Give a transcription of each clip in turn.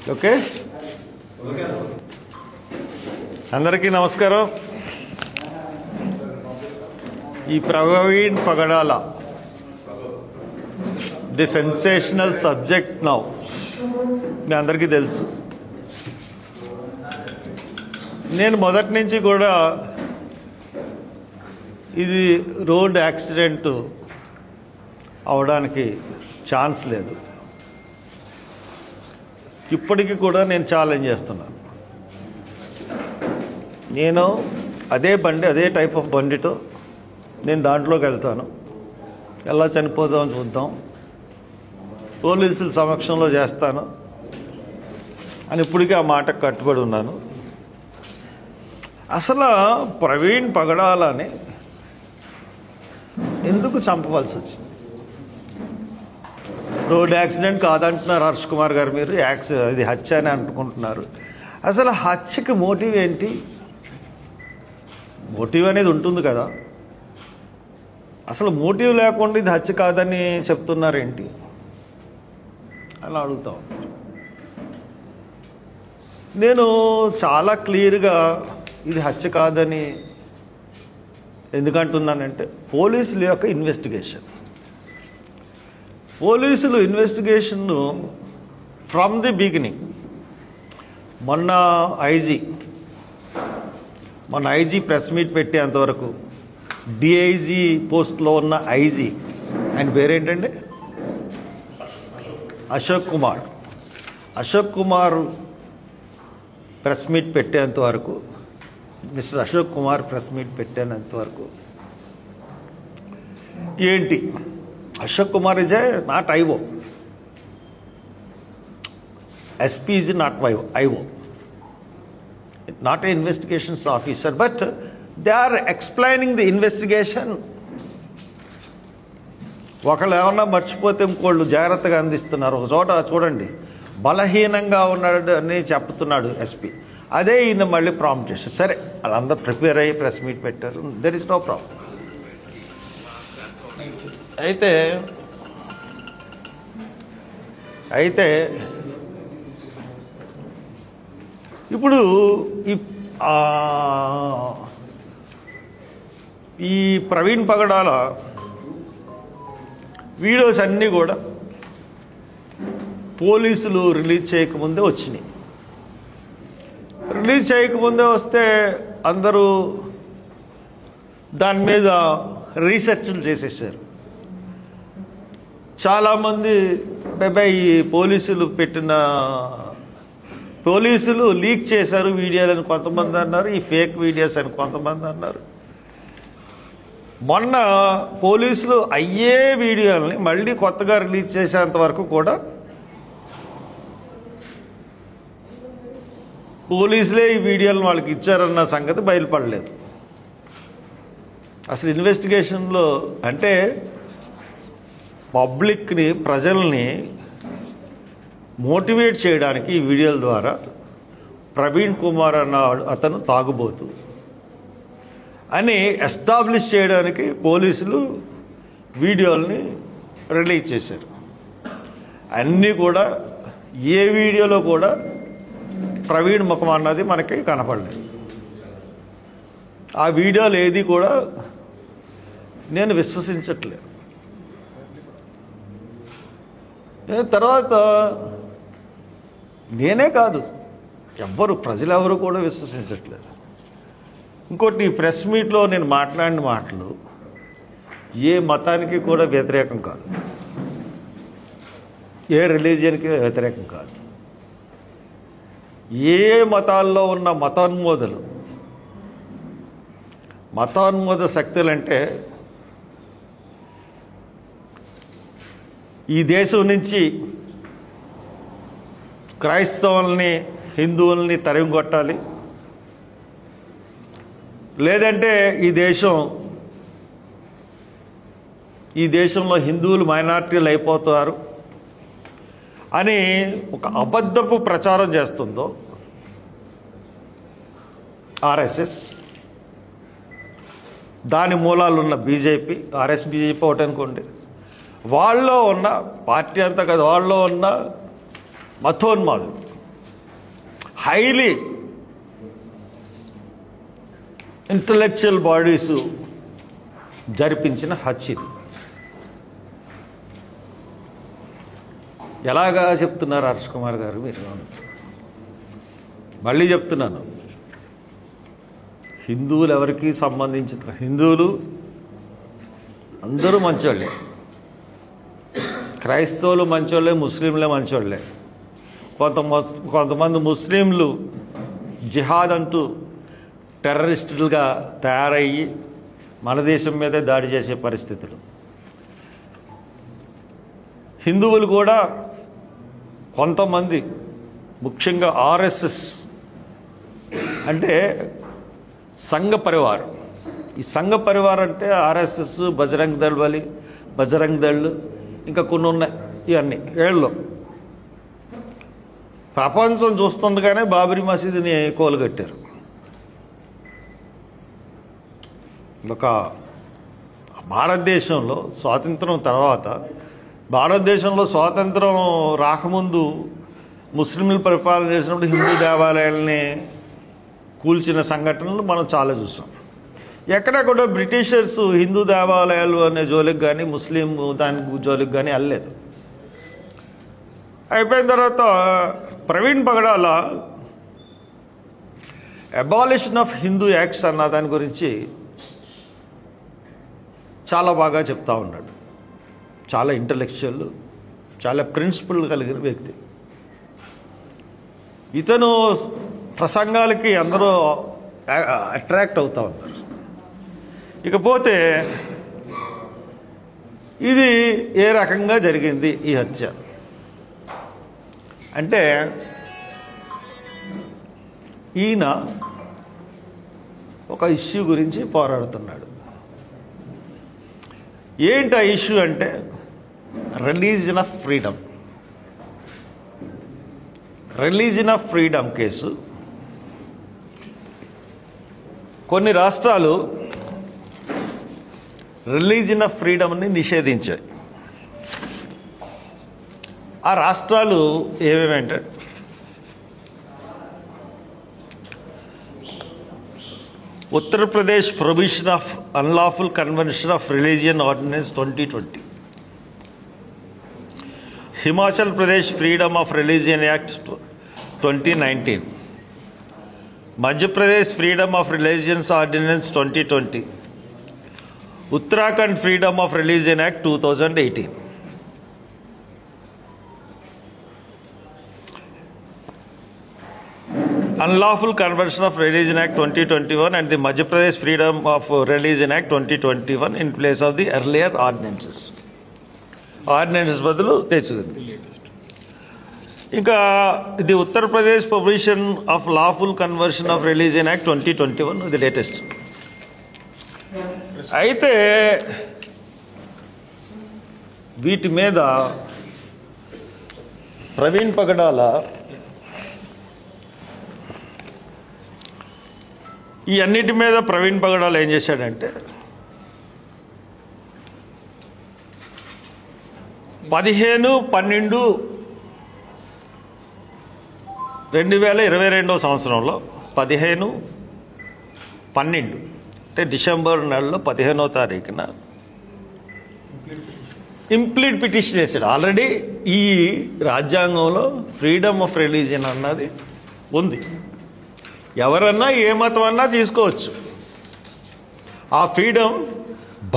Okay, అందరికీ నమస్కారం. ఈ ప్రవీణ్ పగడాల ది సెన్సేషనల్ సబ్జెక్ట్ నౌ మీ అందరికీ తెలుసు. నేను మొదటి నుంచి కూడా ఇది రోడ్ యాక్సిడెంట్ అవడానికి ఛాన్స్ లేదు, ఇప్పటికీ కూడా నేను ఛాలెంజ్ చేస్తున్నాను. నేను అదే బండి, అదే టైప్ ఆఫ్ బండితో నేను దాంట్లోకి వెళ్తాను, ఎలా చనిపోదామని చూద్దాం, పోలీసుల సమక్షంలో చేస్తాను అని ఇప్పటికీ ఆ మాటకు కట్టుబడి ఉన్నాను. అసలు ప్రవీణ్ పగడాలని ఎందుకు చంపవలసి వచ్చింది? రోడ్ యాక్సిడెంట్ కాదంటున్నారు హర్ష్ కుమార్ గారు, మీరు ఇది హత్య అని అనుకుంటున్నారు. అసలు హత్యకి మోటివ్ ఏంటి? మోటివ్ అనేది ఉంటుంది కదా, అసలు మోటివ్ లేకుండా ఇది హత్య కాదని చెప్తున్నారేంటి అని అడుగుతాం. నేను చాలా క్లియర్గా ఇది హత్య కాదని ఎందుకంటున్నానంటే, పోలీసుల యొక్క పోలీసులు ఇన్వెస్టిగేషన్ను ఫ్రమ్ ది బిగినింగ్, మొన్న ఐజీ ప్రెస్ మీట్ పెట్టేంతవరకు డిఐజీ పోస్ట్లో ఉన్న ఐజీ ఆయన పేరేంటండి, అశోక్ కుమార్ ప్రెస్ మీట్ పెట్టేంతవరకు, mister Ashok Kumar press meet పెట్టేంతవరకు ఏంటి? Ashok Kumar is not IO, SP is not IO, not a investigations officer, but they are explaining the investigation. ఒకళ్ళు ఏమన్నా మర్చిపోతే ఇంకోళ్ళు జాగ్రత్తగా అందిస్తున్నారు. ఒక చోట చూడండి, బలహీనంగా ఉన్నాడు అని చెప్తున్నాడు ఎస్పీ, అదే ఈయన మళ్ళీ ప్రాంప్ట్ చేశారు. సరే, వాళ్ళందరూ ప్రిపేర్ అయ్యి ప్రెస్ మీట్ పెట్టారు, దెర్ ఇస్ నో ప్రాబ్లం. అయితే ఇప్పుడు ఈ ప్రవీణ్ పగడాల వీడియోస్ అన్నీ కూడా పోలీసులు రిలీజ్ చేయకముందే వచ్చినాయి. రిలీజ్ చేయకముందే వస్తే అందరూ దాని మీద రీసెర్చ్లు చేసేసారు. చాలామంది ఈ పోలీసులు లీక్ చేశారు వీడియోలని కొంతమంది అన్నారు, ఈ ఫేక్ వీడియోస్ అని కొంతమంది అన్నారు. మొన్న పోలీసులు అయ్యే వీడియోలని మళ్ళీ కొత్తగా రిలీజ్ చేసేంత వరకు కూడా పోలీసులే ఈ వీడియోలను వాళ్ళకి ఇచ్చారన్న సంగతి బయలుపడలేదు. అసలు ఇన్వెస్టిగేషన్లో అంటే పబ్లిక్ని, ప్రజల్ని మోటివేట్ చేయడానికి ఈ వీడియోల ద్వారా ప్రవీణ్ కుమార్ అన్న అతను తాగుబోతు అని ఎస్టాబ్లిష్ చేయడానికి పోలీసులు వీడియోల్ని రిలీజ్ చేశారు. అన్నీ కూడా ఏ వీడియోలో కూడా ప్రవీణ్ ముఖం అన్నది మనకి కనపడలేదు. ఆ వీడియోలు ఏది కూడా నేను విశ్వసించట్లేదు. తర్వాత నేనే కాదు, ప్రజలెవరు కూడా విశ్వసించట్లేదు. ఇంకోటి, ఈ ప్రెస్ మీట్లో నేను మాట్లాడిన మాటలు ఏ మతానికి కూడా వ్యతిరేకం కాదు, ఏ రిలీజియన్కి వ్యతిరేకం కాదు. ఏ మతాల్లో ఉన్న మతోన్మోద శక్తులంటే ఈ దేశం నుంచి క్రైస్తవుల్ని, హిందువుల్ని తరిమికొట్టాలి, లేదంటే ఈ దేశంలో హిందువులు మైనారిటీలు అయిపోతారు అని ఒక అబద్ధపు ప్రచారం చేస్తుందో ఆర్ఎస్ఎస్, దాని మూలాలున్న బీజేపీ, బీజేపీ ఒకటి అనుకోండి, వాళ్ళలో ఉన్న పార్టీ అంతా కదా, వాళ్ళలో ఉన్న మతోన్మాదులు హైలీ ఇంటలెక్చువల్ బాడీసు జరిపించిన హత్య ఇది. ఎలాగా చెప్తున్నారు హర్ష్ కుమార్ గారు మీరు? మళ్ళీ చెప్తున్నాను, హిందువులు ఎవరికి సంబంధించిన హిందువులు అందరూ మంచోళ్ళే, క్రైస్తవులు మంచోళ్ళే, ముస్లింలే మంచోళ్ళే. కొంతమంది ముస్లింలు జిహాద్ అంటూ టెర్రరిస్టులుగా తయారయ్యి మన దేశం మీదే దాడి చేసే పరిస్థితులు. హిందువులు కూడా కొంతమంది, ముఖ్యంగా ఆర్ఎస్ఎస్ అంటే సంఘ పరివార్. ఈ సంఘ పరివార్ అంటే ఆర్ఎస్ఎస్, బజరంగ్ దళ్ ఇంకా కొన్ని ఉన్నాయి. ఇవన్నీ ఏళ్ళు ప్రపంచం చూస్తుండగానే బాబరీ మసీదుని కోలుగట్టారు. ఒక భారతదేశంలో స్వాతంత్రం తర్వాత, భారతదేశంలో స్వాతంత్రం రాకముందు ముస్లింలు పరిపాలన చేసినప్పుడు హిందూ దేవాలయాల్ని కూల్చిన సంఘటనలు మనం చాలా చూసాం. ఎక్కడ కూడా బ్రిటిషర్స్ హిందూ దేవాలయాలు అనే జోలికి కానీ ముస్లిం దాని జోలికి కానీ వెళ్ళలేదు. అయిపోయిన తర్వాత ప్రవీణ్ పగడాల అబాలిషన్ ఆఫ్ హిందూ యాక్ట్స్ అన్న దాని గురించి చాలా బాగా చెప్తా ఉన్నాడు. చాలా ఇంటలెక్చువల్, చాలా ప్రిన్సిపల్ కలిగిన వ్యక్తి. ఇతను ప్రసంగాలకి అందరూ అట్రాక్ట్ అవుతూ ఉన్నారు. ఇకపోతే ఇది ఏ రకంగా జరిగింది ఈ హత్య అంటే, ఈయన ఒక ఇష్యూ గురించి పోరాడుతున్నాడు. ఏంటి ఆ ఇష్యూ అంటే religion of freedom. Religion of freedom case. కొన్ని రాష్ట్రాలు రిలీజియన్ ఆఫ్ ఫ్రీడమ్ని నిషేధించాయి. ఆ రాష్ట్రాలు ఏమేమంటే Uttar Pradesh prohibition of unlawful conversion of religion ordinance 2020, Himachal Pradesh freedom of religion act 2019, Madhya Pradesh freedom of religions ordinance 2020, Uttarakhand freedom of religion act 2018. Unlawful Conversion of Religion Act 2021 and the Madhya Pradesh Freedom of Religion Act 2021 in place of the earlier ordinances. Ordinances బదులు తెచ్చుకుంది. ఇంకా the Uttar Pradesh provision of lawful conversion of religion act 2021 ఇది latest. అయితే వీటి మీద ప్రవీణ్ పగడాల ఈ అన్నిటి మీద ప్రవీణ్ పగడాల ఏం చేశాడంటే 15/12/2022 సంవత్సరంలో 15/12 అంటే డిసెంబర్ నెలలో 15వ తారీఖున ఇంప్లీట్ పిటిషన్ చేశాడు. ఆల్రెడీ ఈ రాజ్యాంగంలో ఫ్రీడమ్ ఆఫ్ రిలీజియన్ అన్నది ఉంది. ఎవరన్నా ఏ మతం అన్నా తీసుకోవచ్చు. ఆ ఫ్రీడమ్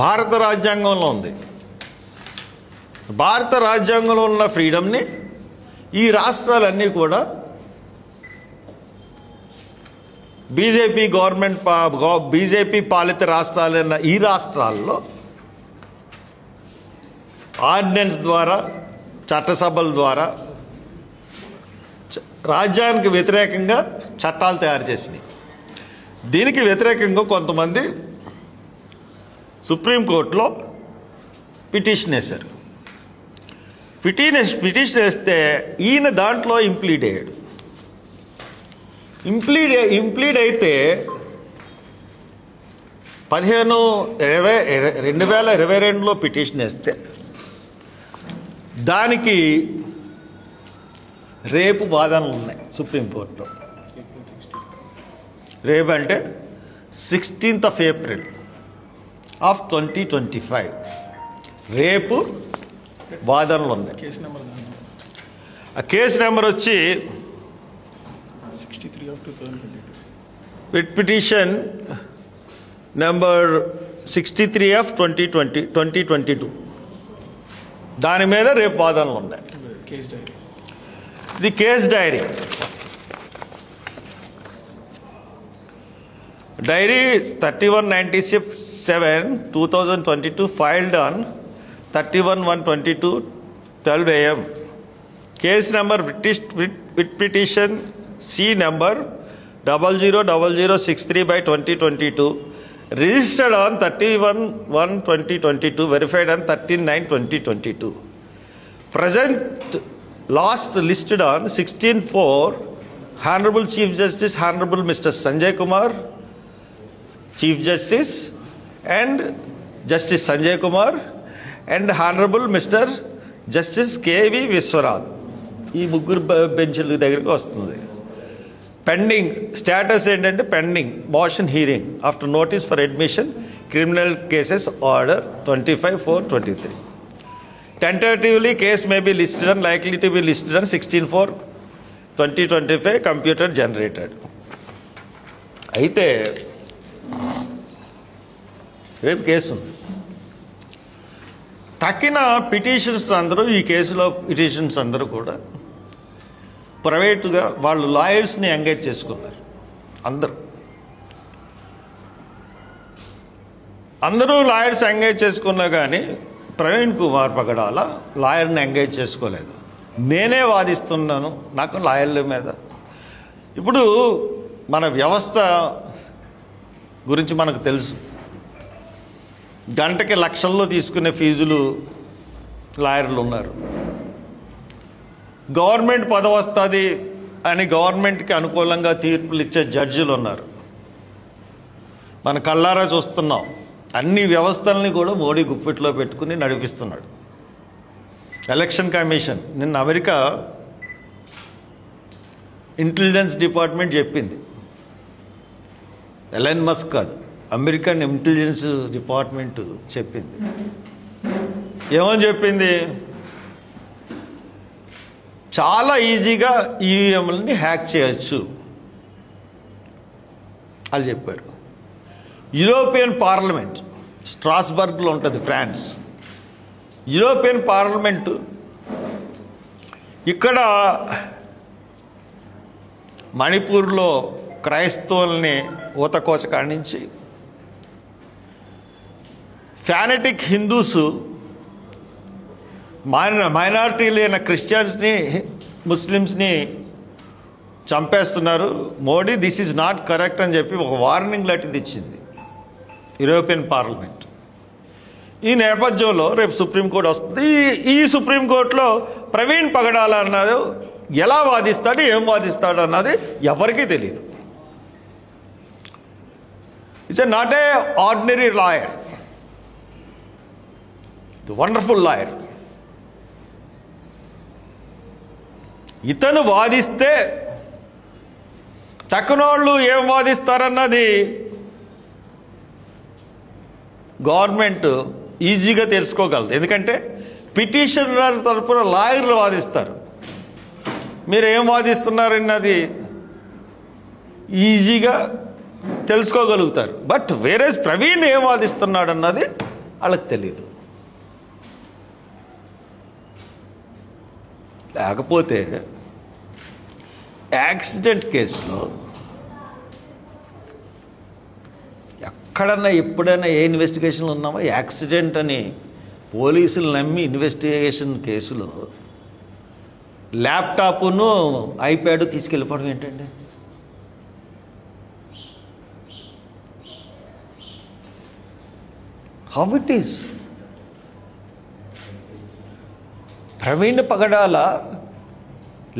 భారత రాజ్యాంగంలో ఉంది. భారత రాజ్యాంగంలో ఉన్న ఫ్రీడమ్ని ఈ రాష్ట్రాలన్నీ కూడా బీజేపీ పాలిత రాష్ట్రాలైన ఈ రాష్ట్రాల్లో ఆర్డినెన్స్ ద్వారా, చట్టసభల ద్వారా రాజ్యానికి వ్యతిరేకంగా చట్టాలు తయారు చేసినాయి. దీనికి వ్యతిరేకంగా కొంతమంది సుప్రీంకోర్టులో పిటిషన్ వేశారు. పిటిషన్ వేస్తే ఈయన దాంట్లో ఇంప్లీడ్ అయ్యాడు. ఇంప్లీడ్ అయితే 15/2022లో పిటిషన్ వేస్తే దానికి రేపు వాదనలు ఉన్నాయి సుప్రీంకోర్టులో. రేపు అంటే 16th of April of 2025 రేపు వాదనలు ఉన్నాయి. ఆ కేసు నెంబర్ వచ్చి 63 of 2022. Writ petition number 63 of 2022. దాని మీద రేపు వాదనలు ఉన్నాయి. Case diary. The case dairy. Diary 3197/2022 filed on 31/1/22 12 AM. Case number writ petition C number 000063/2022 registered on 31/1/2022, verified on 13/9/2022. Present last listed on 16/4. Honorable Chief Justice Honorable Mr. Sanjay Kumar, Chief Justice, and Justice Sanjay Kumar, and Honorable Mr. Justice K.V. Viswanath. ఈ ముగ్గురు బెంచ్ల దగ్గరికి వస్తుంది. Pending status ఏంటంటే pending motion hearing after notice for admission criminal cases order 25/4/23. Tentatively case may be listed and likely to be listed on 16/4/2025 computer generated. అయితే రేపు case ఉంది. తక్కిన petitions అందరూ ఈ కేసులో పిటిషన్స్ అందరూ కూడా ప్రైవేటుగా వాళ్ళు లాయర్స్ని ఎంగేజ్ చేసుకున్నారు. అందరూ లాయర్స్ ఎంగేజ్ చేసుకున్నా కానీ ప్రవీణ్ కుమార్ పగడాల లాయర్ని ఎంగేజ్ చేసుకోలేదు. నేనే వాదిస్తున్నాను, నాకు లాయర్ల మీద. ఇప్పుడు మన వ్యవస్థ గురించి మనకు తెలుసు. గంటకి లక్షల్లో తీసుకునే ఫీజులు లాయర్లు ఉన్నారు. గవర్నమెంట్ పదవి వస్తుంది అని గవర్నమెంట్కి అనుకూలంగా తీర్పులు ఇచ్చే జడ్జిలు ఉన్నారు. మన కళ్ళారా చూస్తున్నాం. అన్ని వ్యవస్థల్ని కూడా మోడీ గుప్పిట్లో పెట్టుకుని నడిపిస్తున్నాడు. ఎలక్షన్ కమిషన్ నిన్న అమెరికా ఇంటెలిజెన్స్ డిపార్ట్మెంట్ చెప్పింది, ఎలన్ మస్క్ కాదు, అమెరికన్ ఇంటెలిజెన్స్ డిపార్ట్మెంట్ చెప్పింది. ఏమని చెప్పింది? చాలా ఈజీగా ఈవీఎంలని హ్యాక్ చేయొచ్చు అని చెప్పారు. యూరోపియన్ పార్లమెంట్ స్ట్రాస్బర్గ్లో ఉంటుంది, ఫ్రాన్స్. యూరోపియన్ పార్లమెంటు ఇక్కడ మణిపూర్లో క్రైస్తవుల్ని ఊతకోచ కాడించి ఫ్యానటిక్ హిందూస్ మైనారిటీలు అయిన క్రిస్టియన్స్ని ముస్లిమ్స్ని చంపేస్తున్నారు. Modi this is not correct అని చెప్పి ఒక వార్నింగ్ లాంటిది ఇచ్చింది యూరోపియన్ పార్లమెంట్. ఈ నేపథ్యంలో రేపు సుప్రీంకోర్టు వస్తుంది. ఈ సుప్రీంకోర్టులో ప్రవీణ్ పగడాల అన్నది ఎలా వాదిస్తాడు, ఏం వాదిస్తాడు అన్నది ఎవరికీ తెలియదు. It's not a ordinary lawyer, wonderful lawyer. ఇతను వాదిస్తే తక్కువోళ్ళు ఏం వాదిస్తారన్నది గవర్నమెంట్ ఈజీగా తెలుసుకోగలదు. ఎందుకంటే పిటిషనర్ తరపున లాయర్లు వాదిస్తారు. మీరు ఏం వాదిస్తున్నారన్నది ఈజీగా తెలుసుకోగలుగుతారు. బట్ వేరే ప్రవీణ్ ఏం వాదిస్తున్నాడు అన్నది వాళ్ళకి తెలియదు. లేకపోతే యాక్సిడెంట్ కేసులో ఎక్కడన్నా ఎప్పుడైనా ఏ ఇన్వెస్టిగేషన్లు ఉన్నామో యాక్సిడెంట్ అని పోలీసులు నమ్మి ఇన్వెస్టిగేషన్ కేసులో ల్యాప్టాప్ను ఐప్యాడ్ తీసుకెళ్ళిపోవడం ఏంటండి? How it is? Praveen Pagadala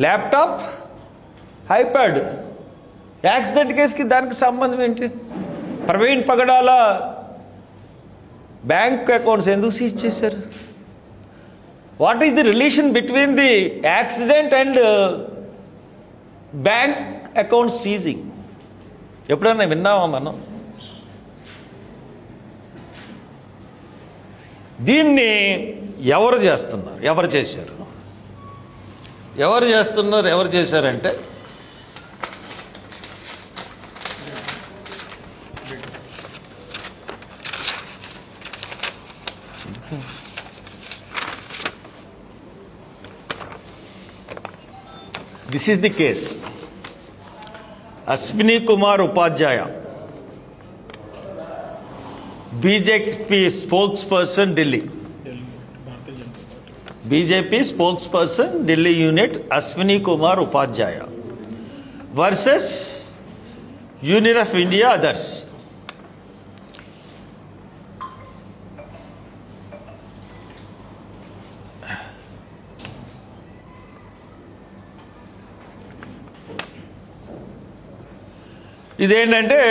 laptop, iPad, accident కేసుకి దానికి సంబంధం ఏంటి? ప్రవీణ్ పగడాల బ్యాంక్ అకౌంట్స్ ఎందుకు సీజ్ చేశారు? What is the relation between the accident and bank account seizing? ఎప్పుడైనా విన్నామా మనం? దీన్ని ఎవరు చేస్తున్నారు? ఎవరు చేశారు? ఎవరు చేశారంటే this is the case. Ashwini Kumar Upadhyay, BJP spokesperson Delhi, BJP spokesperson Delhi unit Ashwini Kumar Upadhyay versus union of India others. ఇదేంటంటే,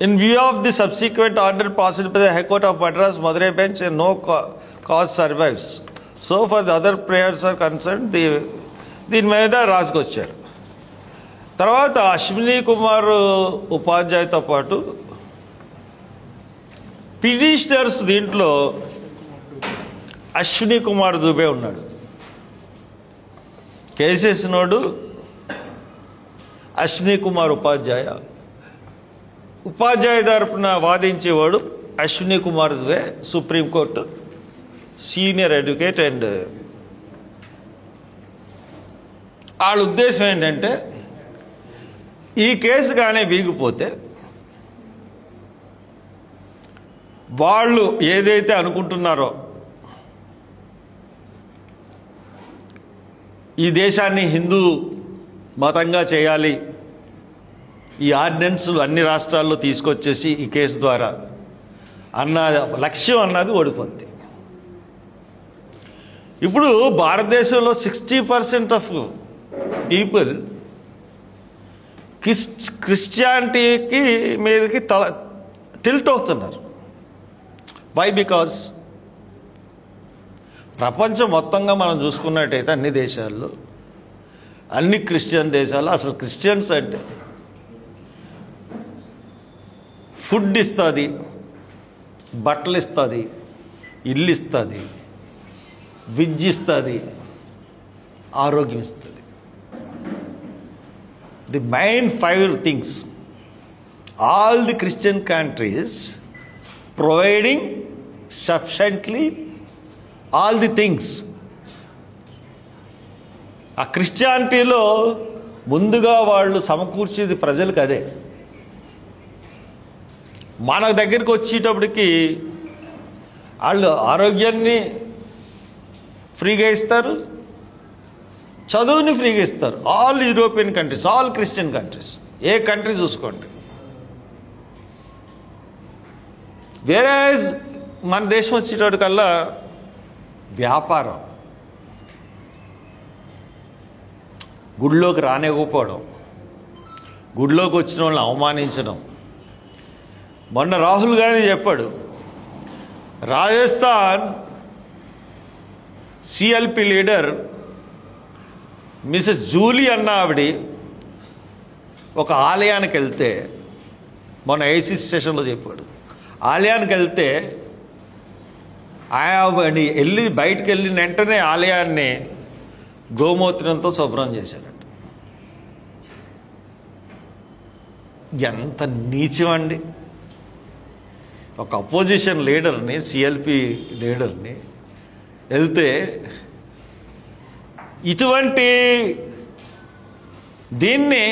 in view of the subsequent order passed by the High Court of Madras, Madurai bench, and no cause survives. So for the other prayers are concerned, దీని మీద రాసుకొచ్చారు. తర్వాత అశ్విని కుమార్ ఉపాధ్యాయతో పాటు petitioners దీంట్లో అశ్విని కుమార్ దుబే ఉన్నాడు. కేసేసినోడు అశ్విని కుమార్ ఉపాధ్యాయ, ఉపాధ్యాయ తరపున వాదించేవాడు Ashwini Kumar Dubey, supreme court senior advocate. And వాళ్ళ ఉద్దేశం ఏంటంటే, ఈ కేసు కానీ వీగిపోతే వాళ్ళు ఏదైతే అనుకుంటున్నారో, ఈ దేశాన్ని హిందూ మతంగా చేయాలి, ఈ ఆర్డినెన్స్లు అన్ని రాష్ట్రాల్లో తీసుకొచ్చేసి ఈ కేసు ద్వారా అన్న లక్ష్యం అన్నది ఓడిపోద్ది. ఇప్పుడు భారతదేశంలో 60% ఆఫ్ పీపుల్ క్రిస్టియానిటీకి మీదకి టిల్ట్ అవుతున్నారు. వై? బికాజ్ ప్రపంచం మొత్తంగా మనం చూసుకున్నట్టయితే అన్ని దేశాల్లో, అన్ని క్రిస్టియన్ దేశాల్లో అసలు క్రిస్టియన్స్ అంటే ఫుడ్ ఇస్తుంది, బట్టలు ఇస్తుంది, ఇల్లు ఇస్తుంది, విద్య ఇస్తుంది, ఆరోగ్యం ఇస్తుంది. The main 5 things all the Christian countries providing sufficiently all the things. ఆ క్రిస్టియానిటీలో ముందుగా వాళ్ళు సమకూర్చేది ప్రజలకు అదే. మన దగ్గరికి వచ్చేటప్పటికి వాళ్ళు ఆరోగ్యాన్ని ఫ్రీగా ఇస్తారు, చదువుని ఫ్రీగా ఇస్తారు. All European countries, all Christian countries, ఏ కంట్రీ చూసుకోండి. వేరే మన దేశం వచ్చేటప్పటికల్లా వ్యాపారం, గుడిలోకి రానివ్వకపోవడం, గుడిలోకి వచ్చిన వాళ్ళని అవమానించడం. మొన్న రాహుల్ గాంధీ చెప్పాడు, Rajasthan CLP leader Mrs Julie అన్న ఆవిడ ఒక ఆలయానికి వెళ్తే, మొన్న ఏసీసీ సెషన్లో చెప్పాడు, ఆలయానికి వెళ్తే వెళ్ళి బయటికి వెళ్ళిన వెంటనే ఆలయాన్ని గోమూత్రంతో శుభ్రం చేశారట. ఎంత నీచమండి! ఒక అపోజిషన్ లీడర్ని, సిఎల్పి లీడర్ని వెళ్తే ఇటువంటి దీన్ని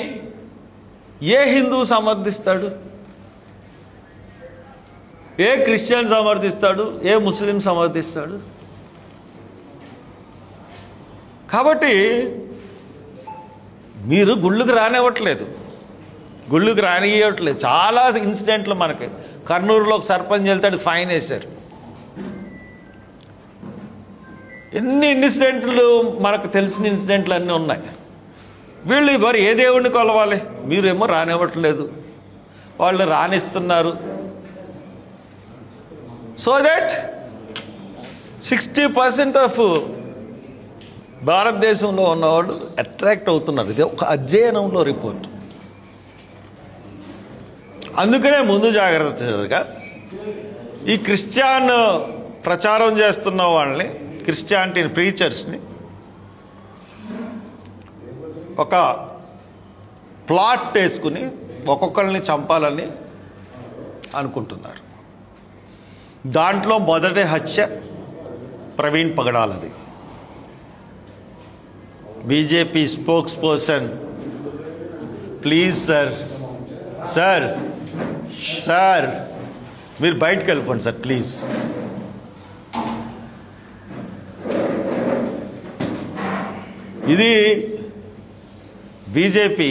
ఏ హిందూ సమర్థిస్తాడు? A Christian సమర్థిస్తాడు? ఏ ముస్లిం సమర్థిస్తాడు? కాబట్టి మీరు గుళ్ళుకి రానివ్వట్లేదు, గుళ్ళుకి రానివ్వట్లేదు. చాలా ఇన్సిడెంట్లు మనకి కర్నూలులో ఒక సర్పంచ్ వెళ్తాడు, ఫైన్ వేశారు. ఎన్ని ఇన్సిడెంట్లు మనకు తెలిసిన ఇన్సిడెంట్లు అన్నీ ఉన్నాయి. వీళ్ళు మరి ఏ దేవుడిని కొలవాలి? మీరేమో రానివ్వట్లేదు, వాళ్ళు రానిస్తున్నారు. సో దట్ 60% ఆఫ్ భారతదేశంలో ఉన్నవాళ్ళు అట్రాక్ట్ అవుతున్నారు. ఇది ఒక అధ్యయనంలో రిపోర్ట్. అందుకనే ముందు జాగ్రత్తగా ఈ క్రిస్టియన్ ప్రచారం చేస్తున్న వాళ్ళని, క్రిస్టియానిటీ ప్రీచర్స్ని ఒక ప్లాట్ వేసుకుని ఒక్కొక్కరిని చంపాలని అనుకుంటున్నారు. దాంట్లో మొదటి హత్య ప్రవీణ్ పగడాలది. BJP spokesperson, please sir మీరు బయటకు వెళ్ళిపోండి సార్ ప్లీజ్. ఇది BJP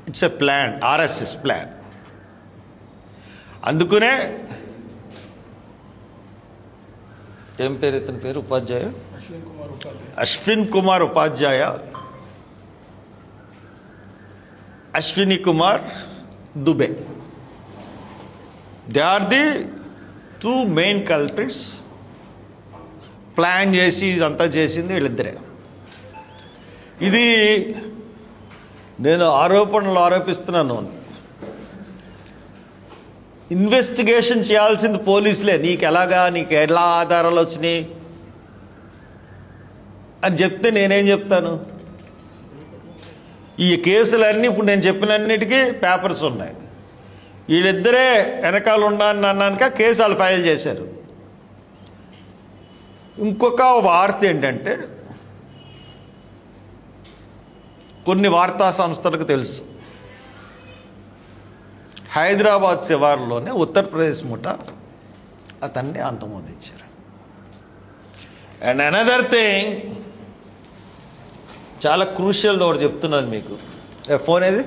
it's a plan, RSS plan. అందుకనే ఏం పేరు ఇతని పేరు, Upadhyay Ashwin Kumar Upadhyay, Ashwini Kumar Dubey, they are the 2 main culprits. Plan చేసి ఇదంతా చేసింది వీళ్ళిద్దరే. ఇది నేను ఆరోపణలు ఆరోపిస్తున్నాను. ఇన్వెస్టిగేషన్ చేయాల్సింది పోలీసులే. నీకు ఎలా ఆధారాలు వచ్చినాయి అని చెప్తే నేనేం చెప్తాను? ఈ కేసులన్నీ ఇప్పుడు నేను చెప్పినన్నిటికీ పేపర్స్ ఉన్నాయి. వీళ్ళిద్దరే వెనకాల ఉన్నాను అన్నాక కేసు వాళ్ళు ఫైల్ చేశారు. ఇంకొక వార్త ఏంటంటే, కొన్ని వార్తా సంస్థలకు తెలుసు, హైదరాబాద్ శివార్లోనే ఉత్తరప్రదేశ్ ముఠ అతన్ని అంతమొందించారు. అండ్ అనదర్ థింగ్, చాలా క్రూషియల్ ఒకటి చెప్తున్నాను మీకు. ఫోన్ ఏది?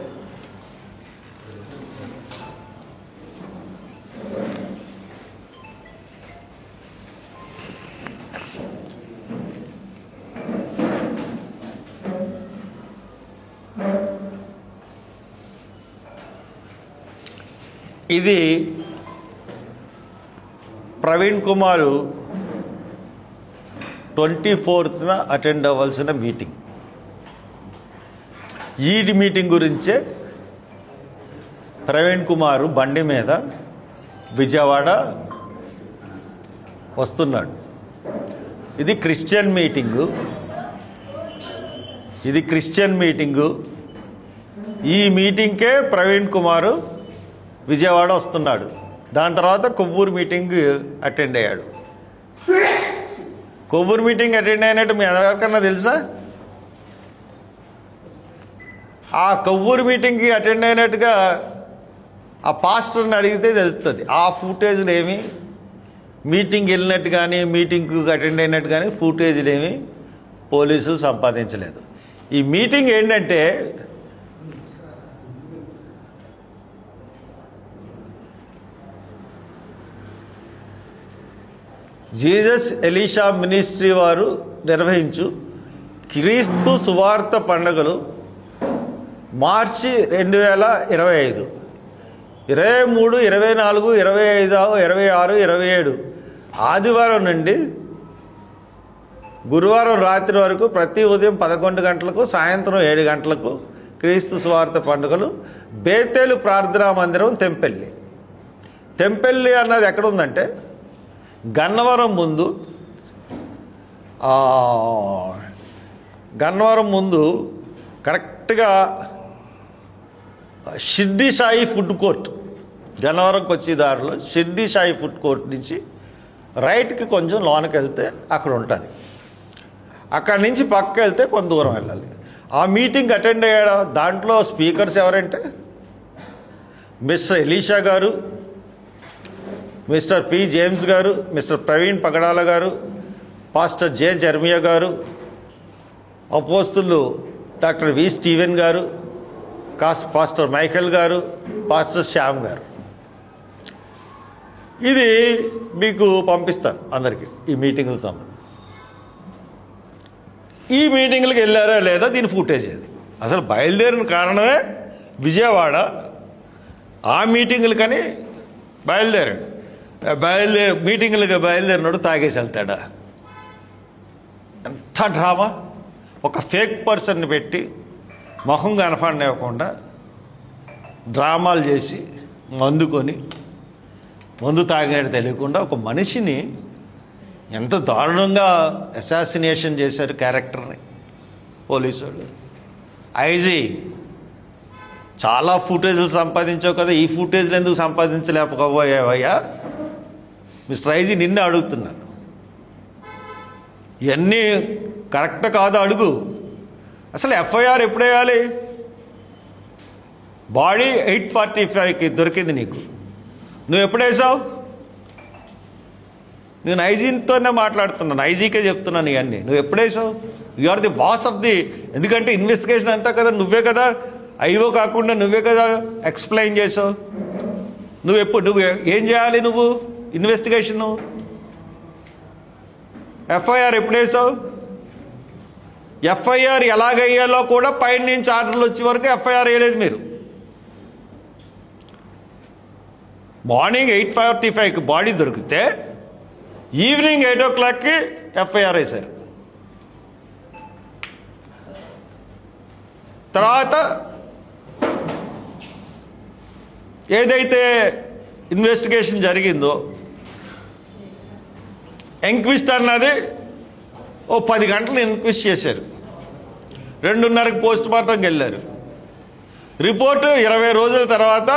ఇది ప్రవీణ్ కుమార్ 24న అటెండ్ అవ్వాల్సిన మీటింగ్. ఈ మీటింగ్ గురించే ప్రవీణ్ కుమార్ బండి మీద విజయవాడ వస్తున్నాడు. ఇది క్రిస్టియన్ మీటింగు. ఈ మీటింగ్కే ప్రవీణ్ కుమార్ విజయవాడ వస్తున్నాడు. దాని తర్వాత కొవ్వూరు మీటింగ్ అటెండ్ అయ్యాడు. కొవ్వూరు మీటింగ్ అటెండ్ అయినట్టు మీ ఎవరికన్నా తెలుసా? ఆ కొవ్వూరు మీటింగ్కి అటెండ్ అయినట్టుగా ఆ పాస్టర్ని అడిగితే తెలుస్తుంది. ఆ ఫుటేజ్లు ఏమి మీటింగ్ వెళ్ళినట్టు కానీ మీటింగ్కి అటెండ్ అయినట్టు కానీ ఫుటేజ్లు ఏమి పోలీసులు సంపాదించలేదు. ఈ మీటింగ్ ఏంటంటే, జీసస్ ఎలీషా మినిస్ట్రీ వారు నిర్వహించు క్రీస్తు సువార్త పండుగలు మార్చి 2025, 23, 24, 25, 26, 27 ఆదివారం నుండి గురువారం రాత్రి వరకు ప్రతి ఉదయం 11 గంటలకు, సాయంత్రం 7 గంటలకు క్రీస్తు సువార్త పండుగలు బేతేలు ప్రార్థనా మందిరం, తెంపెల్లి అన్నది ఎక్కడ ఉందంటే గన్నవరం ముందు కరెక్ట్గా షిర్డీ సాయి ఫుడ్ కోర్ట్, గన్నవరంకి వచ్చే దారిలో షిర్డీ సాయి ఫుడ్ కోర్ట్ నుంచి రైట్కి కొంచెం లోనకి వెళ్తే అక్కడ ఉంటుంది. అక్కడి నుంచి పక్కకి వెళ్తే కొంత దూరం వెళ్ళాలి. ఆ మీటింగ్ అటెండ్ అయ్యాడు. దాంట్లో స్పీకర్స్ ఎవరంటే మిస్టర్ ఎలీషా గారు, మిస్టర్ పి జేమ్స్ గారు, మిస్టర్ ప్రవీణ్ పగడాల గారు, పాస్టర్ జె జర్మియా గారు, అపోస్తులు డాక్టర్ వి స్టీవెన్ గారు, పాస్టర్ మైకేల్ గారు, పాస్టర్ శ్యామ్ గారు. ఇది మీకు పంపిస్తాను అందరికీ ఈ మీటింగులకు సంబంధించి. ఈ మీటింగులకు వెళ్ళారా లేదా దీని ఫుటేజ్ అది. అసలు బయలుదేరిన కారణమే విజయవాడ. ఆ మీటింగులకని బయలుదేరాడు. మీటింగులుగా బయలుదేరినాడు తాగేసి వెళ్తాడా? ఎంత డ్రామా! ఒక ఫేక్ పర్సన్ని పెట్టి మొహం కనపడనివ్వకుండా డ్రామాలు చేసి మందు తాగినట్టు తెలియకుండా ఒక మనిషిని ఎంత దారుణంగా అసాసినేషన్ చేశారు క్యారెక్టర్ని పోలీసు వాళ్ళు. ఐజీ చాలా ఫుటేజ్లు సంపాదించావు కదా, ఈ ఫుటేజ్లు ఎందుకు సంపాదించలేకపోయావయ్యా? మిస్టర్ ఐజీ నిన్నే అడుగుతున్నాను, ఇవన్నీ కరెక్ట్ కాదు అడుగు. అసలు ఎఫ్ఐఆర్ ఎప్పుడు వేయాలి? బాడీ 8:45కి దొరికింది నీకు, నువ్వు ఎప్పుడు వేసావు? నేను ఐజీతోనే మాట్లాడుతున్నాను, ఐజీకే చెప్తున్నాను ఇవన్నీ. నువ్వు ఎప్పుడు వేసావు? You are the boss of the, ఎందుకంటే ఇన్వెస్టిగేషన్ అంతా కదా నువ్వే కదా, ఐఓ కాకుండా నువ్వే కదా ఎక్స్ప్లెయిన్ చేసావు. నువ్వు ఏం చేయాలి? నువ్వు ఇన్వెస్టిగేషన్ ఎఫ్ఐఆర్ ఎప్పుడు వేసావు? ఎఫ్ఐఆర్ ఎలాగయ్యాలో కూడా పైన నుంచి ఆర్డర్లు వచ్చే వరకు ఎఫ్ఐఆర్ వేయలేదు మీరు. మార్నింగ్ 8:45కి బాడీ దొరికితే ఈవినింగ్ 8 o'clockకి ఎఫ్ఐఆర్ వేశారు. తర్వాత ఏదైతే ఇన్వెస్టిగేషన్ జరిగిందో ఎంక్విస్ట్ అన్నది 10 గంటలు ఎంక్విస్ట్ చేశారు, 2:30కి పోస్ట్ మార్టంకి వెళ్ళారు. రిపోర్టు 20 రోజుల తర్వాత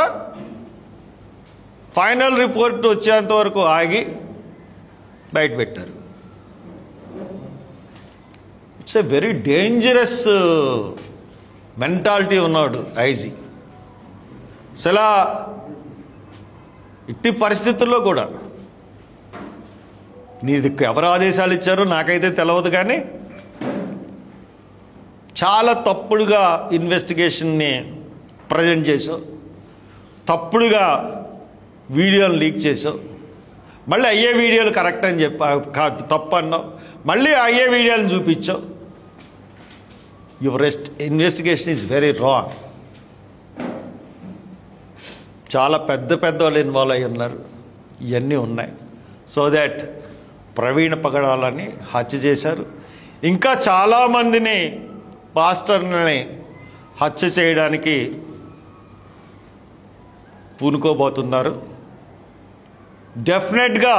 ఫైనల్ రిపోర్ట్ వచ్చేంత వరకు ఆగి బయట పెట్టారు. It's a very dangerous mentality ఉన్నాడు ఐజీ. అసలు ఇట్టి పరిస్థితుల్లో కూడా నీది ఎవరు ఆదేశాలు ఇచ్చారో నాకైతే తెలియదు, కానీ చాలా తప్పుడుగా ఇన్వెస్టిగేషన్ని ప్రజెంట్ చేసావు, తప్పుడుగా వీడియోలు లీక్ చేసావు, మళ్ళీ అయ్యే వీడియోలు కరెక్ట్ అని కాదు తప్పు అన్నావు, మళ్ళీ అయ్యే వీడియోలను చూపించావు. Your investigation is very wrong. చాలా పెద్ద వాళ్ళు ఇన్వాల్వ్ అయ్యి ఉన్నారు, ఇవన్నీ ఉన్నాయి. సో దాట్ ప్రవీణ్ పగడాలని హత్య చేశారు, ఇంకా చాలామందిని పాస్టర్ని హత్య చేయడానికి పూనుకోబోతున్నారు. డెఫినెట్గా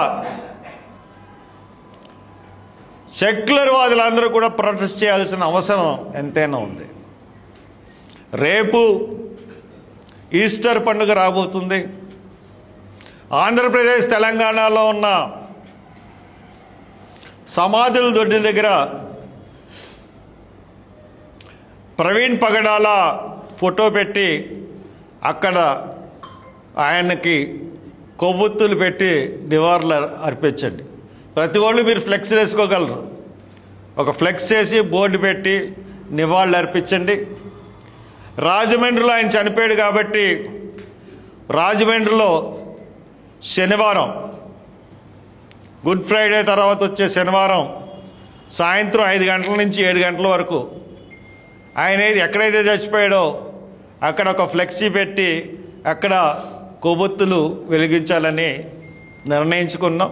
సెక్యులర్ వాదులందరూ కూడా ప్రొటెస్ట్ చేయాల్సిన అవసరం ఎంతైనా ఉంది. రేపు ఈస్టర్ పండుగ రాబోతుంది. ఆంధ్రప్రదేశ్ తెలంగాణలో ఉన్న సమాధుల దొడ్డి దగ్గర ప్రవీణ్ పగడాల ఫోటో పెట్టి అక్కడ ఆయనకి కొవ్వొత్తులు పెట్టి నివాళులు అర్పించండి. ప్రతి వాళ్ళు మీరు ఫ్లెక్స్ వేసుకోగలరు, ఒక ఫ్లెక్స్ వేసి బోర్డు పెట్టి నివాళులు అర్పించండి. రాజమండ్రిలో ఆయన చనిపోయాడు కాబట్టి రాజమండ్రిలో శనివారం, గుడ్ ఫ్రైడే తర్వాత వచ్చే శనివారం సాయంత్రం 5 గంటల నుంచి 7 గంటల వరకు ఆయన ఎక్కడైతే చచ్చిపోయాడో అక్కడ ఒక ఫ్లెక్సీ పెట్టి అక్కడ కొవ్వొత్తులు వెలిగించాలని నిర్ణయించుకున్నాం.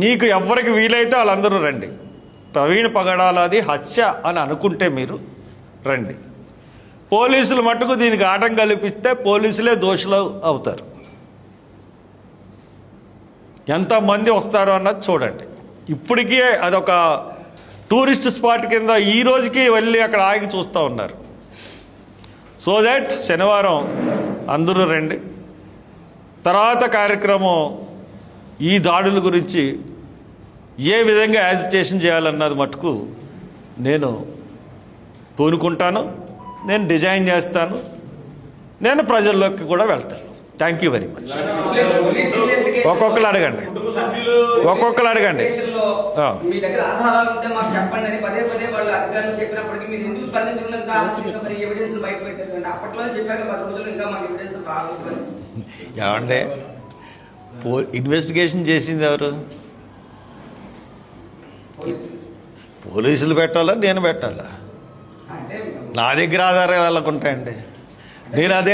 మీకు ఎవరికి వీలైతే వాళ్ళందరూ రండి. ప్రవీణ్ పగడాలది హత్య అని అనుకుంటే మీరు రండి. పోలీసులు మట్టుకు దీనికి ఆటం కల్పిస్తే పోలీసులే దోషులు అవుతారు. ఎంతమంది వస్తారో అన్నది చూడండి. ఇప్పటికీ అదొక టూరిస్ట్ స్పాట్ కింద ఈ రోజుకి వెళ్ళి అక్కడ ఆగి చూస్తూ ఉన్నారు. సో దట్ శనివారం అందరూ రండి. తర్వాత కార్యక్రమం ఈ దాడుల గురించి ఏ విధంగా యాజిటేషన్ చేయాలన్నది మటుకు నేను పూనుకుంటాను, నేను డిజైన్ చేస్తాను, నేను ప్రజల్లోకి కూడా వెళ్తాను. Thank you very much. ఒక్కొక్కరు అడగండి. ఏమంటే ఇన్వెస్టిగేషన్ చేసింది ఎవరు? పోలీసులు పెట్టాలా, నేను పెట్టాలా? నా దగ్గర ఆధారాలు ఎలా ఉంటాయండి? నేను అదే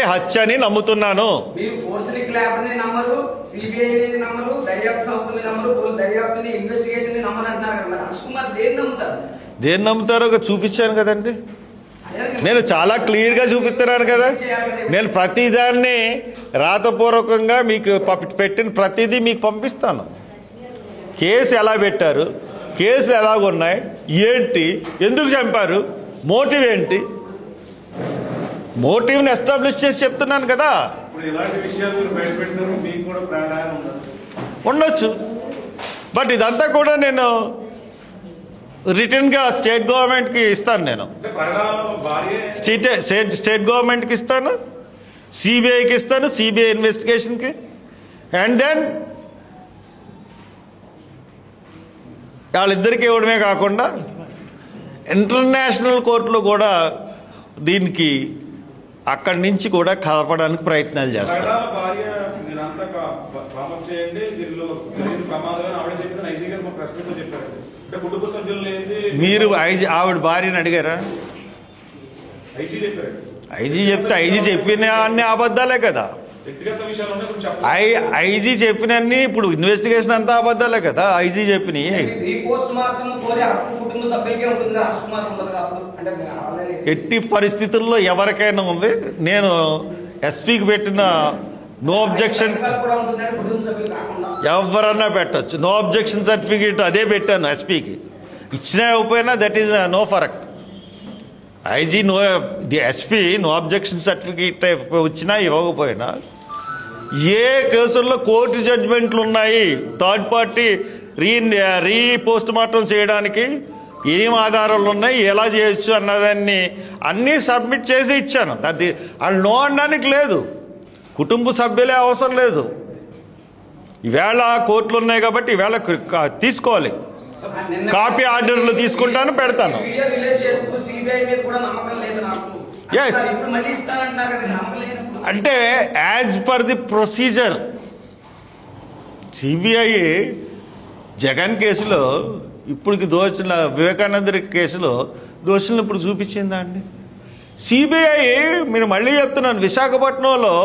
హత్యని నమ్ముతున్నాను. దేన్ని నమ్ముతారో చూపించాను కదండి. నేను చాలా క్లియర్గా చూపిస్తున్నాను కదా. నేను ప్రతిదాన్ని రాతపూర్వకంగా మీకు పెట్టిన ప్రతిదీ మీకు పంపిస్తాను. కేసు ఎలా పెట్టారు, కేసులు ఎలాగున్నాయి, ఏంటి, ఎందుకు చంపారు, మోటివ్ ఏంటి, మోటివ్ని ఎస్టాబ్లిష్ చేసి చెప్తున్నాను కదా. ఉండొచ్చు, బట్ ఇదంతా కూడా నేను రిటర్న్గా స్టేట్ గవర్నమెంట్కి ఇస్తాను. నేను స్టేట్ గవర్నమెంట్కి ఇస్తాను, సిబిఐకి ఇస్తాను, సిబిఐ ఇన్వెస్టిగేషన్కి. అండ్ దెన్ వాళ్ళిద్దరికి ఇవ్వడమే కాకుండా ఇంటర్నేషనల్ కోర్టులో కూడా దీనికి అక్కడి నుంచి కూడా కలపడానికి ప్రయత్నాలు చేస్తారు. మీరు ఆవిడ భార్యని అడిగారా? ఐజీ చెప్తే ఐజీ చెప్పిన అన్ని అబద్ధాలే కదా. ఐజీ చెప్పినన్ని ఇప్పుడు ఇన్వెస్టిగేషన్ అంతా అబద్ధాలే కదా. ఐజీ చెప్పినవి ఎట్టి పరిస్థితుల్లో ఎవరికైనా ఉంది. నేను ఎస్పీకి పెట్టిన నో అబ్జెక్షన్ ఎవరన్నా పెట్టచ్చు. నో అబ్జెక్షన్ సర్టిఫికేట్ అదే పెట్టాను ఎస్పీకి. ఇచ్చినా ఇవ్వకపోయినా దట్ ఈజ్ నో ఫరక్. IG no SP no objection certificate వచ్చినా ఇవ్వకపోయినా ఏ కేసుల్లో కోర్టు జడ్జిమెంట్లు ఉన్నాయి, third party re post mortem చేయడానికి ఏం ఆధారాలు ఉన్నాయి, ఎలా చేయొచ్చు అన్నదాన్ని అన్నీ సబ్మిట్ చేసి ఇచ్చాను. అది వాళ్ళు నో అనడానికి లేదు. కుటుంబ సభ్యులే అవసరం లేదు. ఈవేళ కోర్టులు ఉన్నాయి కాబట్టి ఈవేళ తీసుకోవాలి. కాపీ ఆర్డర్లు తీసుకుంటాను, పెడతాను. ఎస్, అంటే as per the procedure CBI Jagan కేసులో ఇప్పటికి దోచిన వివేకానంద కేసులో దోషులను ఇప్పుడు చూపించిందా అండి? సిబిఐ మీరు మళ్ళీ చెప్తున్నాను, విశాఖపట్నంలో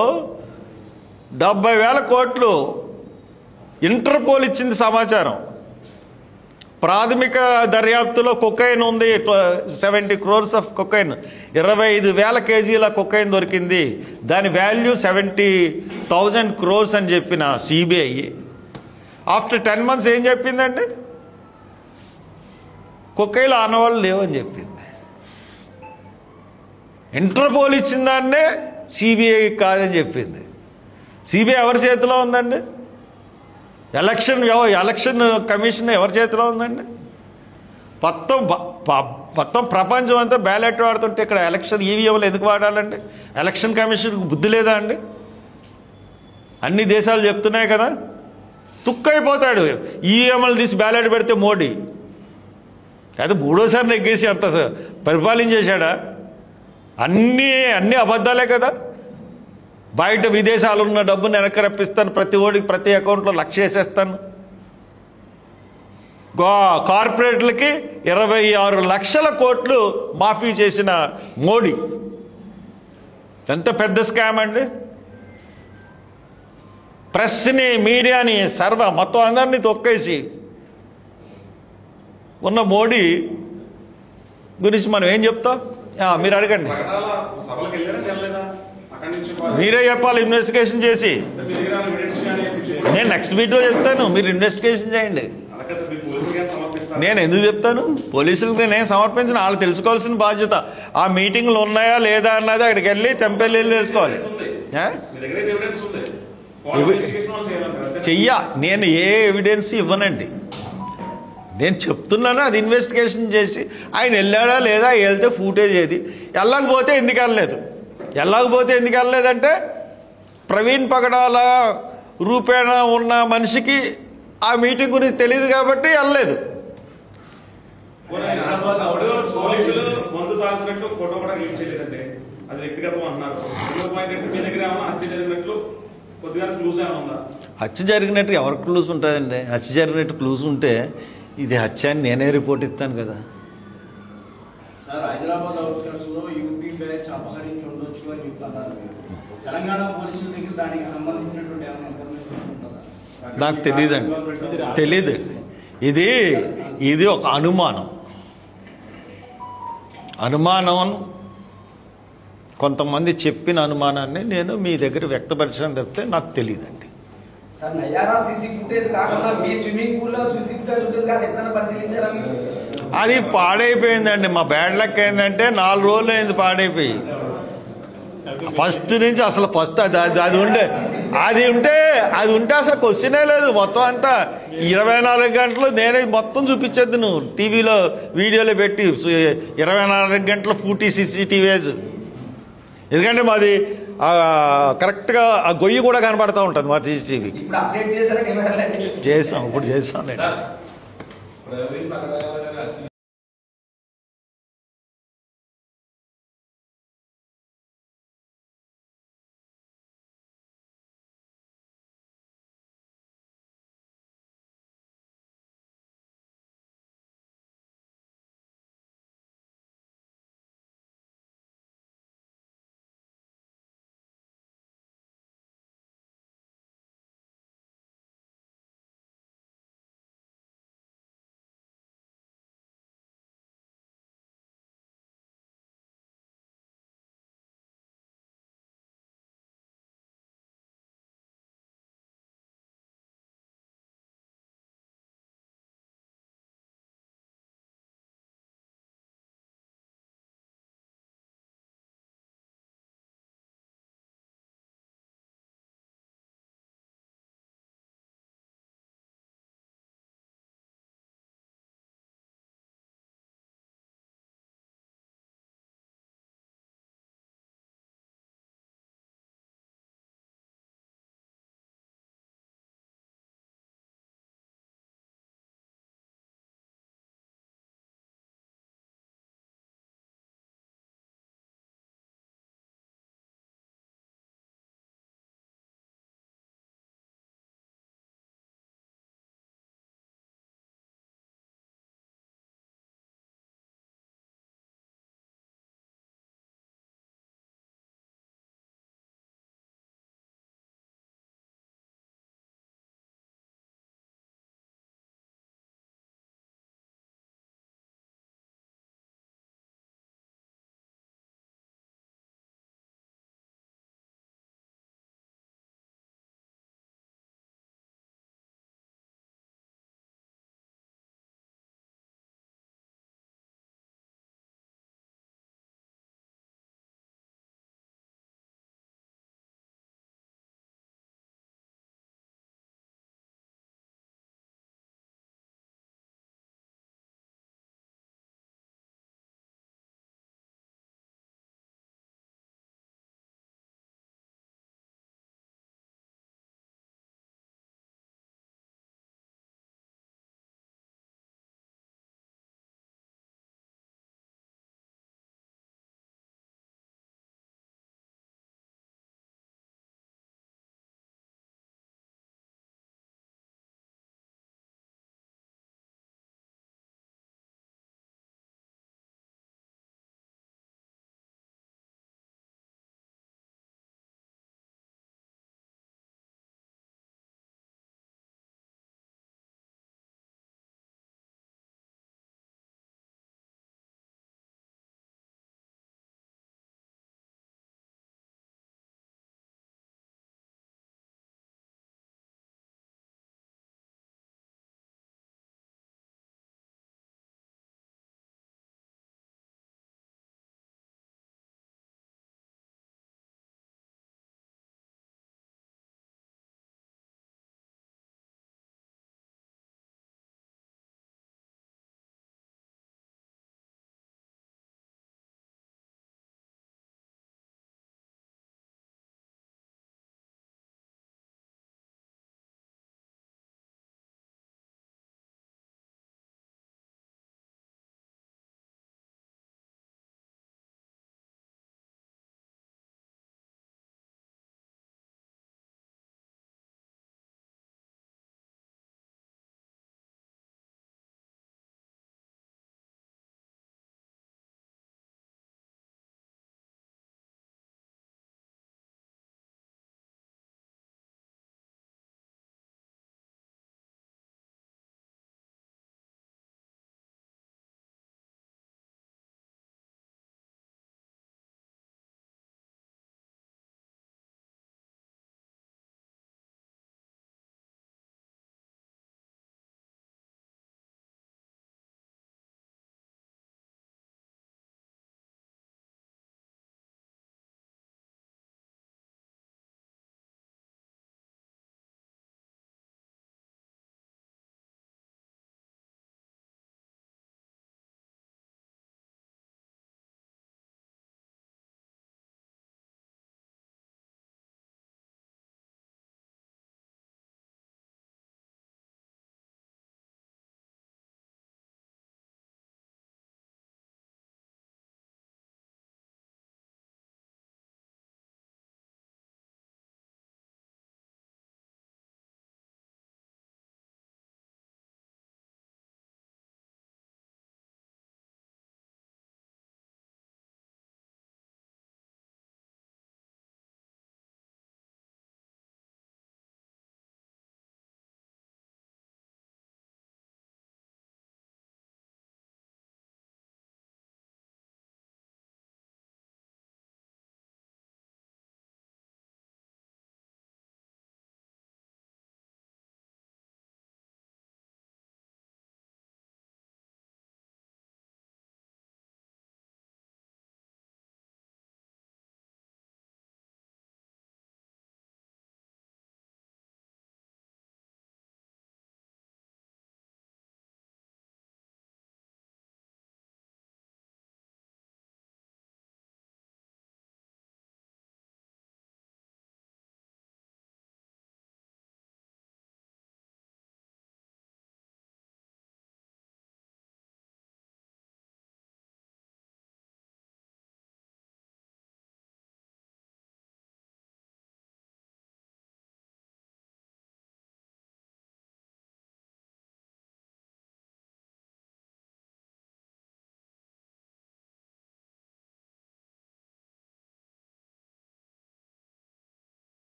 70,000 కోట్లు ఇంటర్పోల్ ఇచ్చింది సమాచారం. ప్రాథమిక దర్యాప్తులో కొకైన్ ఉంది, 70 crores of cocaine, 25,000 kgs cocaine దొరికింది. దాని వాల్యూ 70,000 crores అని చెప్పిన సిబిఐ ఆఫ్టర్ 10 months ఏం చెప్పిందండి? కొకైన్లో ఆనవాళ్ళు లేవని చెప్పింది. ఇంటర్పోల్ ఇచ్చిన దాన్నే సిబిఐ కాదని చెప్పింది. సిబిఐ ఎవరి చేతిలో ఉందండి? ఎలక్షన్ కమిషన్ ఎవరి చేతిలో ఉందండి? మొత్తం ప్రపంచం అంతా బ్యాలెట్ వాడుతుంటే ఇక్కడ ఎలక్షన్ ఈవీఎంలు ఎందుకు వాడాలండి? ఎలక్షన్ కమిషన్కి బుద్ధి లేదా అండి? అన్ని దేశాలు చెప్తున్నాయి కదా. తుక్కైపోతాడు ఈవీఎంలు తీసి బ్యాలెట్ పెడితే మోడీ. అయితే 3వ నెగ్గేసి అంత పరిపాలించేశాడా? అన్నీ అబద్ధాలే కదా. బయట విదేశాలు ఉన్న డబ్బును వెనక్కి రప్పిస్తాను, ప్రతి ఓడికి ప్రతి అకౌంట్లో 1,00,000 వేసేస్తాను. కార్పొరేట్లకి 26 లక్షల కోట్లు మాఫీ చేసిన మోడీ ఎంత పెద్ద స్కామ్ అండి. ప్రెస్ని, మీడియాని, మొత్తం అందరినీ తొక్కేసి ఉన్న మోడీ గురించి మనం ఏం చెప్తాం? మీరు అడగండి, మీరే చెప్పాలి. ఇన్వెస్టిగేషన్ చేసి నేను నెక్స్ట్ వీడియో చెప్తాను, మీరు ఇన్వెస్టిగేషన్ చేయండి. నేను ఎందుకు చెప్తాను? పోలీసులకు నేను సమర్పించిన వాళ్ళు తెలుసుకోవాల్సిన బాధ్యత. ఆ మీటింగ్లు ఉన్నాయా లేదా అన్నది అక్కడికి వెళ్ళి తెంపెళ్ళి తెలుసుకోవాలి. నేను ఏ ఎవిడెన్స్ ఇవ్వనండి. నేను చెప్తున్నాను, అది ఇన్వెస్టిగేషన్ చేసి ఆయన వెళ్ళాడా లేదా, వెళ్తే ఫూటేజ్ ఏది, వెళ్ళకపోతే ఎందుకు వెళ్ళలేదంటే ప్రవీణ్ పగడాల రూపేణ ఉన్న మనిషికి ఆ మీటింగ్ గురించి తెలియదు కాబట్టి వెళ్ళలేదు. హత్య జరిగినట్టు ఎవరు క్లూస్ ఉంటుందండి? హత్య జరిగినట్టు క్లూస్ ఉంటే ఇది హత్య అని నేనే రిపోర్ట్ ఇస్తాను కదా. హైదరాబాద్ అవుట్స్కట్స్ లో యూపీ బ్యాచ్ అపహరించి ఉండొచ్చు అని చెప్తున్నారు. తెలంగాణ పోలీసుల దగ్గర దానికి సంబంధించినటువంటి ఏమైనా ఇన్ఫర్మేషన్ ఉంటుందా? నాకు తెలియదు. ఇది ఒక అనుమానం. అనుమానం కొంతమంది చెప్పిన అనుమానాన్ని నేను మీ దగ్గర వ్యక్తపరిచాను తప్పితే నాకు తెలియదండి. సార్ నయారా సీసీ ఫుటేజ్ కాకుండా మీ స్విమ్మింగ్ పూల్ లో సీసీ ఫుటేజ్ ఉంటుంది కదా, ఎప్పుడైనా పరిశీలించారా మీరు? అది పాడైపోయిందండి. మా బ్యాడ్ లక్ ఏంటంటే 4 రోజులు అయింది పాడైపోయి. ఫస్ట్ నుంచి అసలు ఫస్ట్ అది ఉంటే అసలు క్వశ్చనే లేదు. మొత్తం అంతా 24 గంటలు నేనే మొత్తం చూపించేది నువ్వు టీవీలో వీడియోలో పెట్టి 24 గంటల ఫూటీ CCTVs. ఎందుకంటే మాది కరెక్ట్గా ఆ గొయ్యి కూడా కనబడతా ఉంటుంది మా CCTVకి. ఇప్పుడు అప్డేట్ చేశారా కెమెరాలు? చేసాం, ఇప్పుడు చేసాం నేను.